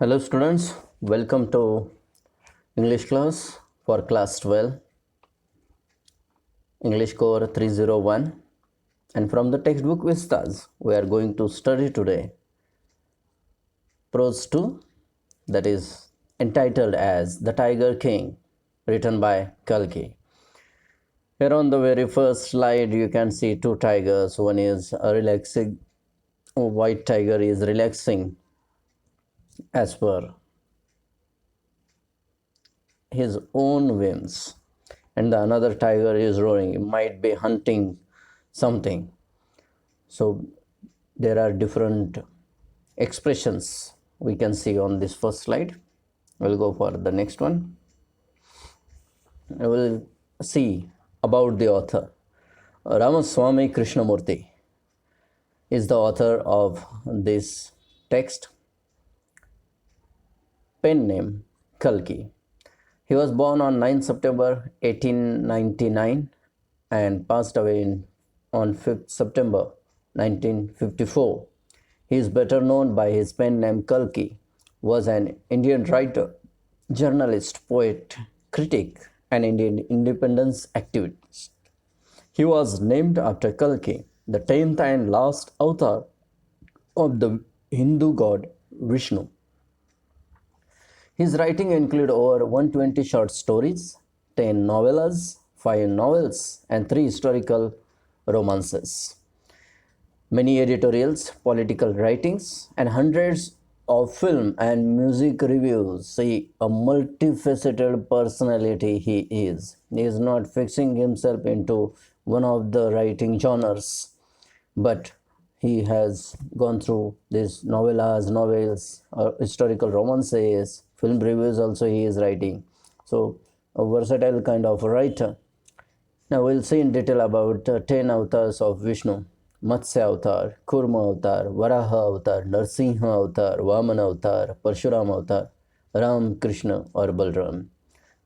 Hello students, welcome to English class for class 12, English core 301, and from the textbook Vistas we are going to study today prose 2, that is entitled as The Tiger King, written by Kalki. Here on the very first slide you can see two tigers. One is a relaxing, white tiger is relaxing as per his own whims, and the another tiger is roaring. It might be hunting something. So there are different expressions we can see on this first slide. We'll go for the next one. I will see about the author. Ramaswamy Krishnamurti is the author of this text. Pen name Kalki. He was born on 9 September 1899 and passed away on 5th September 1954. He is better known by his pen name Kalki, was an Indian writer, journalist, poet, critic, and Indian independence activist. He was named after Kalki, the 10th and last avatar of the Hindu god Vishnu. His writing include over 120 short stories, 10 novellas, 5 novels, and 3 historical romances. Many editorials, political writings, and hundreds of film and music reviews see a multifaceted personality he is. He is not fixing himself into one of the writing genres, but he has gone through these novellas, novels, historical romances, film reviews also he is writing. So a versatile kind of writer. Now we'll see in detail about 10 avatars of Vishnu. Matsya avatar, Kurma avatar, Varaha avatar, Narsimha avatar, Vamana avatar, Parshuram avatar, Ram, Krishna or Balram,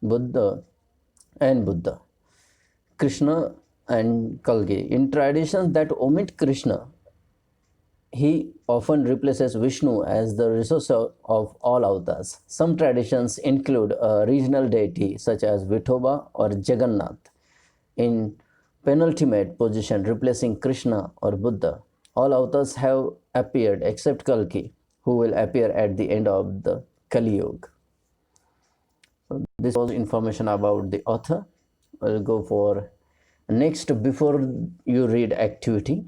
Buddha and Buddha, Krishna and Kalki. In traditions that omit Krishna, he often replaces Vishnu as the resource of all avatars. Some traditions include a regional deity such as Vithoba or Jagannath in penultimate position, replacing Krishna or Buddha. All avatars have appeared except Kalki, who will appear at the end of the Kali Yuga. So this was information about the author. We'll go for next. Before you read activity,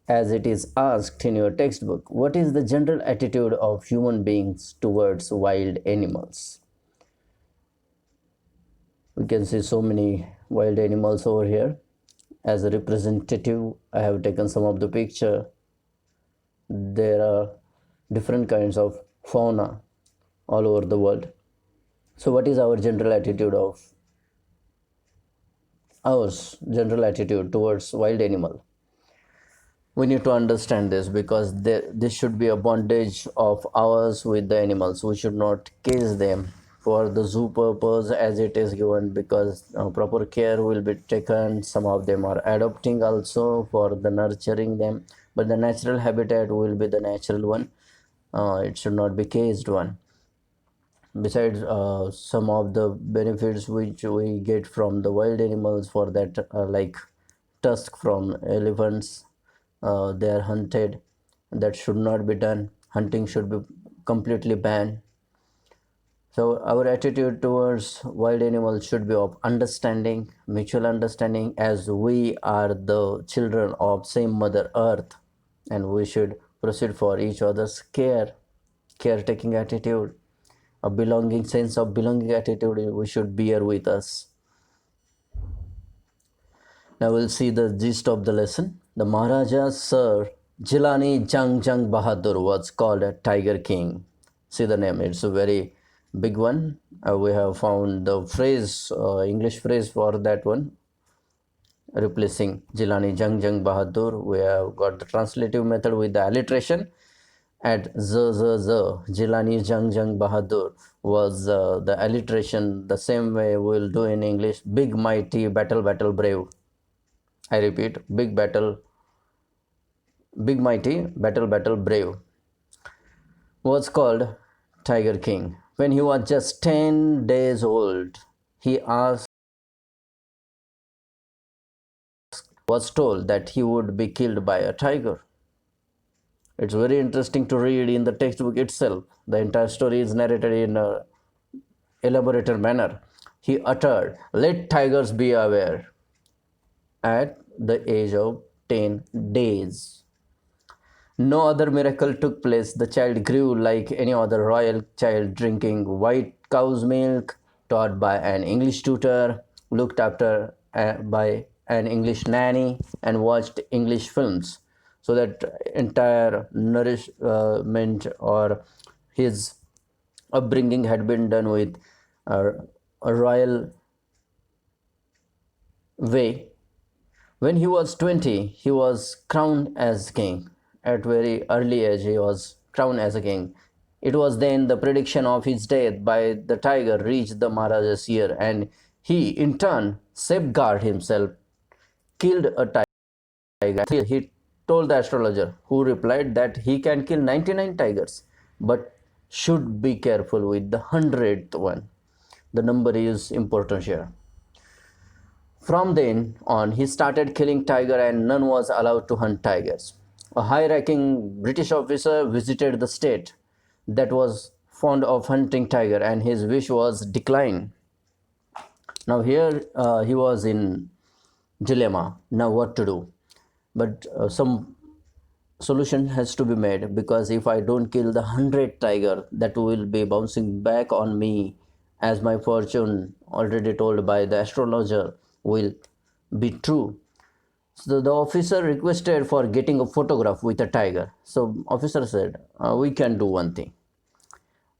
as it is asked in your textbook, what is the general attitude of human beings towards wild animals? We can see so many wild animals over here. As a representative, I have taken some of the picture. There are different kinds of fauna all over the world. So what is our general attitude towards wild animal? We need to understand this because this should be a bondage of ours with the animals. We should not cage them for the zoo purpose as it is given, because proper care will be taken. Some of them are adopting also for the nurturing them, but the natural habitat will be the natural one. It should not be caged one. Besides, some of the benefits which we get from the wild animals, for that like tusk from elephants, they are hunted. That should not be done. Hunting should be completely banned. So our attitude towards wild animals should be of understanding, mutual understanding, as we are the children of same mother earth, and we should proceed for each other's caretaking attitude, a belonging sense of belonging attitude we should bear with us. Now we'll see the gist of the lesson. The Maharaja Sir Jilani Jang Jang Bahadur was called a Tiger King. See the name, it's a very big one. We have found the phrase, English phrase for that one, replacing Jilani Jang Jang Bahadur. We have got the translative method with the alliteration. At Jilani Jang Jang Bahadur was the alliteration. The same way we will do in English. Big, mighty, battle, battle, brave. I repeat, big, mighty, battle, battle, brave. Was called Tiger King. When he was just 10 days old, he was told that he would be killed by a tiger. It's very interesting to read in the textbook itself. The entire story is narrated in a elaborated manner. He uttered, "Let tigers be aware," at the age of 10 days. No other miracle took place. The child grew like any other royal child, drinking white cow's milk, taught by an English tutor, looked after by an English nanny, and watched English films. So that entire nourishment or his upbringing had been done with a royal way. When he was 20, he was crowned as king. At very early age, he was crowned as a king. It was then the prediction of his death by the tiger reached the Maharaja's ear, and he, in turn, safeguarded himself, killed a tiger. He told the astrologer, who replied that he can kill 99 tigers, but should be careful with the 100th one. The number is important here. From then on, he started killing tiger and none was allowed to hunt tigers. A high-ranking British officer visited the state that was fond of hunting tiger and his wish was declined. Now here he was in dilemma. Now what to do? But some solution has to be made, because if I don't kill the 100 tiger, that will be bouncing back on me, as my fortune already told by the astrologer will be true. So the officer requested for getting a photograph with a tiger. So officer said, we can do one thing.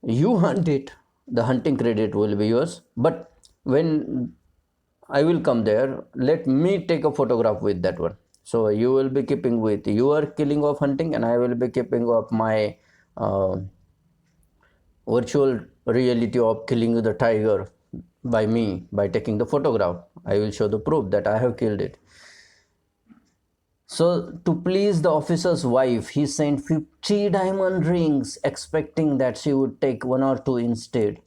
You hunt it, the hunting credit will be yours, but when I will come there, let me take a photograph with that one. So you will be keeping with your killing of hunting and I will be keeping up my virtual reality of killing the tiger by me, by taking the photograph. I will show the proof that I have killed it. So to please the officer's wife, he sent 50 diamond rings, expecting that she would take one or two instead.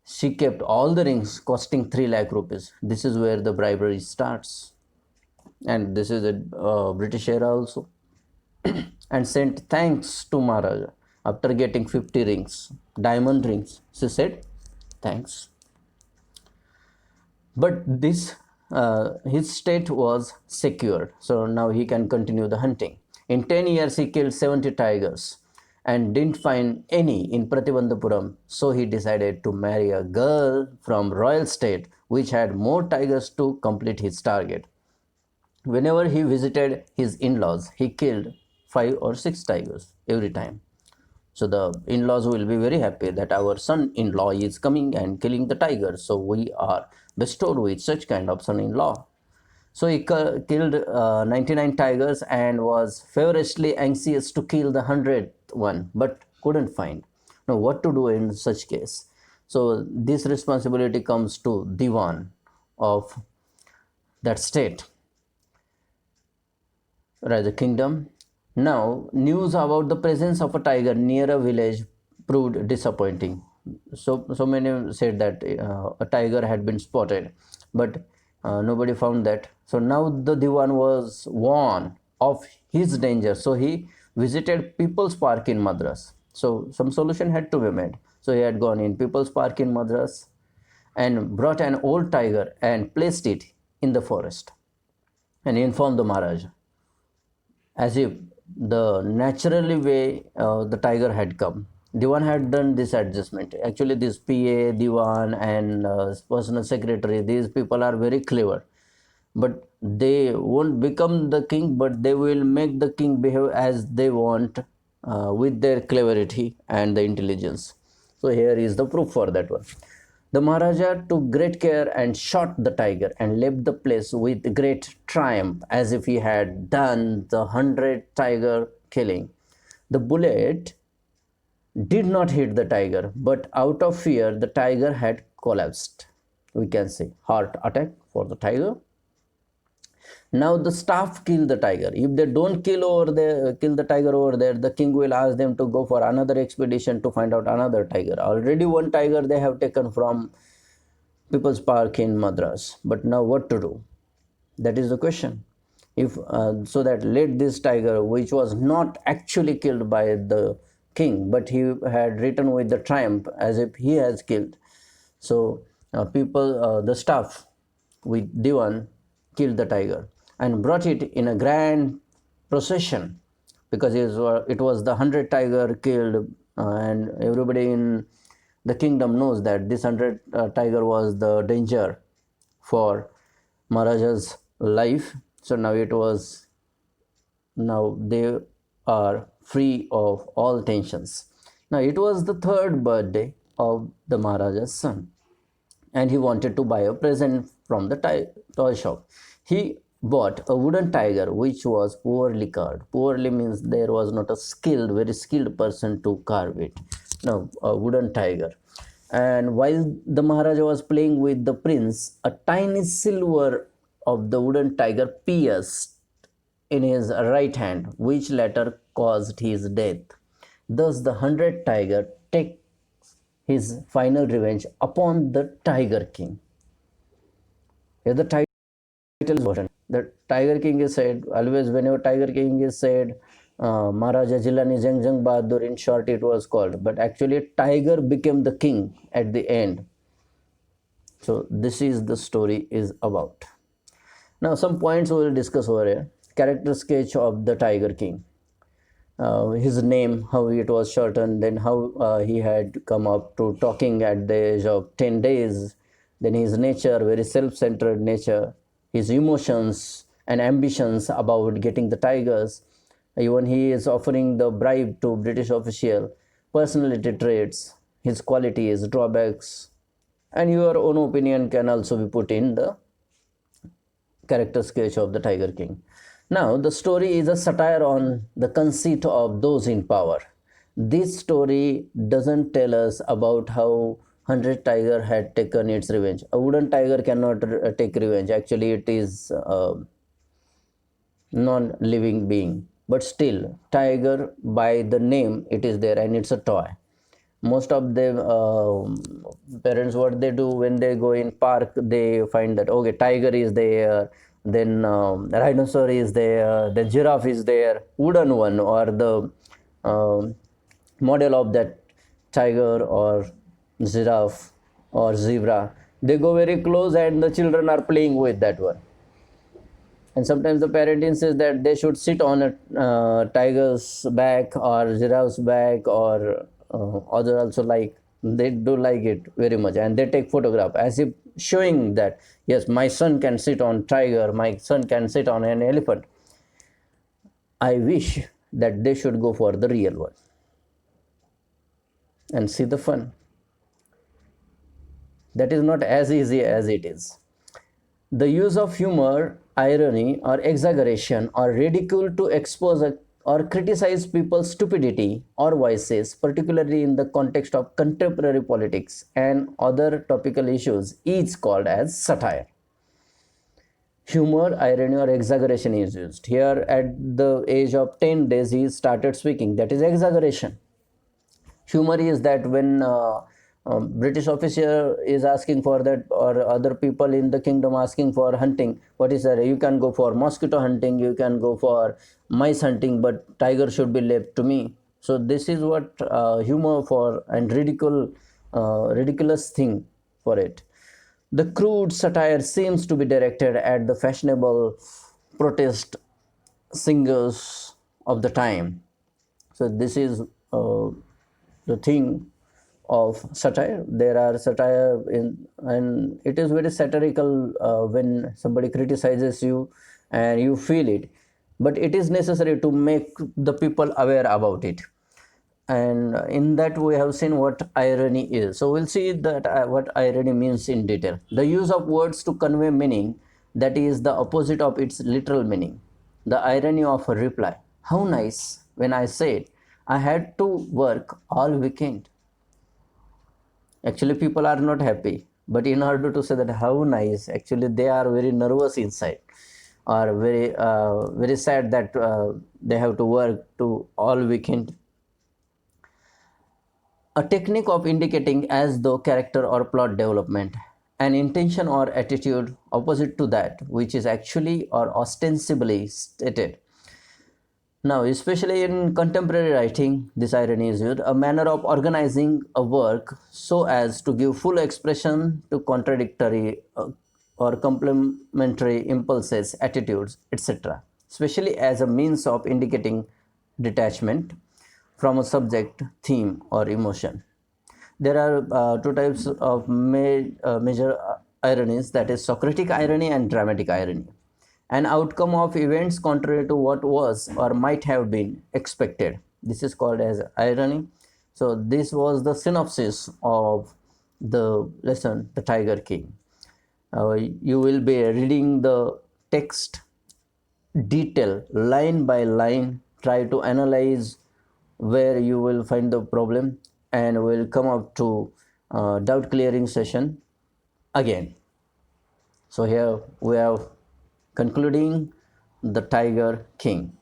She kept all the rings, costing 3 lakh rupees. This is where the bribery starts. And this is a British era also. And sent thanks to Maharaja. After getting 50 rings, diamond rings, she said, thanks. But this his state was secured, so now he can continue the hunting. In 10 years, he killed 70 tigers and didn't find any in Pratibandhapuram, so he decided to marry a girl from royal state which had more tigers to complete his target. Whenever he visited his in-laws, he killed 5 or 6 tigers every time. So the in-laws will be very happy that our son-in-law is coming and killing the tiger. So we are bestowed with such kind of son-in-law. So he killed 99 tigers and was feverishly anxious to kill the 100th one, but couldn't find. Now what to do in such case? So this responsibility comes to Diwan of that state, rather kingdom. Now, news about the presence of a tiger near a village proved disappointing. So many said that a tiger had been spotted, but nobody found that. So now the Diwan was warned of his danger. So he visited People's Park in Madras. So some solution had to be made. So he had gone in People's Park in Madras and brought an old tiger and placed it in the forest and informed the Maharaj, as if the naturally way the tiger had come. Diwan had done this adjustment. Actually, this PA, Diwan, and personal secretary, these people are very clever. But they won't become the king, but they will make the king behave as they want with their cleverity and the intelligence. So here is the proof for that one. The Maharaja took great care and shot the tiger and left the place with great triumph, as if he had done the 100 tiger killing. The bullet did not hit the tiger, but out of fear, the tiger had collapsed. We can say heart attack for the tiger. Now the staff kill the tiger. If they don't kill the tiger over there, the king will ask them to go for another expedition to find out another tiger. Already one tiger they have taken from People's Park in Madras. But now what to do? That is the question. If so that let this tiger, which was not actually killed by the king, but he had written with the triumph as if he has killed. So the staff with Diwan killed the tiger and brought it in a grand procession, because it was the 100 tiger killed, and everybody in the kingdom knows that this 100 tiger was the danger for Maharaja's life. So now they are free of all tensions. Now it was the third birthday of the Maharaja's son, and he wanted to buy a present from the toy shop. He bought a wooden tiger which was poorly carved. Poorly means there was not a very skilled person to carve it. No, a wooden tiger. And while the Maharaja was playing with the prince, a tiny silver of the wooden tiger pierced in his right hand, which later caused his death. Thus, the 100 tiger takes his final revenge upon the Tiger King. Here the title is important. The Tiger King is said, always whenever Tiger King is said, Maharaja Jilani Jang Jang Bahadur, in short it was called. But actually Tiger became the king at the end. So this is the story is about. Now some points we will discuss over here. Character sketch of the Tiger King. His name, how it was shortened, then how he had come up to talking at the age of 10 days, then his nature, very self-centered nature, his emotions and ambitions about getting the tigers, even he is offering the bribe to British official, personality traits, his qualities, drawbacks, and your own opinion can also be put in the character sketch of the Tiger King. Now, the story is a satire on the conceit of those in power. This story doesn't tell us about how 100 tiger had taken its revenge. A wooden tiger cannot take revenge. Actually, it is a non-living being. But still, tiger by the name, it is there and it's a toy. Most of the parents, what they do when they go in park, they find that, okay, tiger is there, then rhinoceros is there, then giraffe is there, wooden one, or the model of that tiger or giraffe or zebra. They go very close and the children are playing with that one. And sometimes the parent insists that they should sit on a tiger's back or giraffe's back, or other also like, they do like it very much, and they take photograph as if showing that, yes, my son can sit on tiger, my son can sit on an elephant. I wish that they should go for the real one and see the fun. That is not as easy as it is. The use of humor, irony, or exaggeration or ridicule to expose or criticize people's stupidity or vices, particularly in the context of contemporary politics and other topical issues, is called as satire. Humor, irony, or exaggeration is used. Here, at the age of 10 days, he started speaking. That is exaggeration. Humor is that when British officer is asking for that, or other people in the kingdom asking for hunting, what is that? You can go for mosquito hunting, you can go for mice hunting, but tiger should be left to me. So this is what humor for, and ridiculous thing for it. The crude satire seems to be directed at the fashionable protest singers of the time. So this is the thing of satire. There are satire in, and it is very satirical when somebody criticizes you and you feel it, but it is necessary to make the people aware about it. And in that we have seen what irony is. So we'll see that what irony means in detail. The use of words to convey meaning that is the opposite of its literal meaning. The irony of a reply, how nice, when I said I had to work all weekend. Actually people are not happy, but in order to say that how nice, actually they are very nervous inside. are very sad that they have to work to all weekend. A technique of indicating as though character or plot development, an intention or attitude opposite to that which is actually or ostensibly stated. Now, especially in contemporary writing, this irony is used, a manner of organizing a work so as to give full expression to contradictory or complementary impulses, attitudes, etc., especially as a means of indicating detachment from a subject, theme, or emotion. There are two types of major ironies, that is Socratic irony and dramatic irony. An outcome of events contrary to what was or might have been expected. This is called as irony. So this was the synopsis of the lesson, The Tiger King. You will be reading the text detail line by line, try to analyze where you will find the problem, and will come up to doubt clearing session again. So here we are concluding The Tiger King.